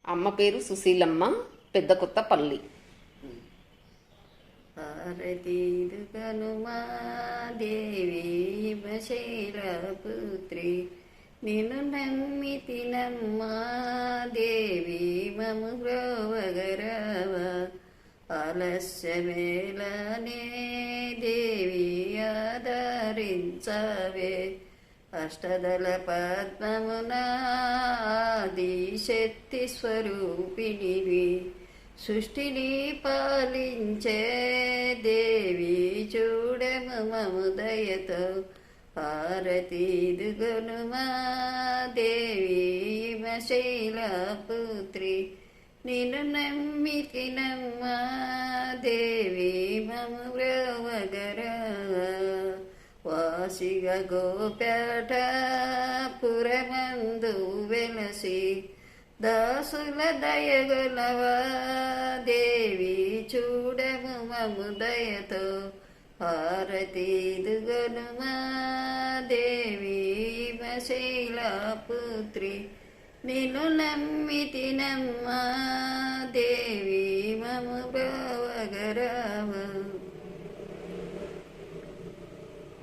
అమ్మ పేరు సుశీలమ్మ, పెద్ద కొత్తపల్లి. హారతీదుకనుమా దేవి శైలపుత్రి, నిన్ను నమ్మితినమ్మా దేవి మము బ్రోవగరవ. ఆలస్యమేళనే దేవి ఆదరించవే, అష్టదళ పద్మమునాది శక్తి స్వరూపిణివి. సృష్టిని పాలించే దేవి చూడము మము దయతో. హారతీదుగొనుమా దేవి శైలపుత్రి, నిన్ను నమ్మితినమ్మా దేవి మము బ్రోవగరవ. వాసిగ గోపేట పురమందు వెలసి, దాసుల దయగలవా దేవి చూడము మము దయతో. హారతీదుగొనుమా దేవి శైలపుత్రి, నిన్ను నమ్మితినమ్మా దేవి మము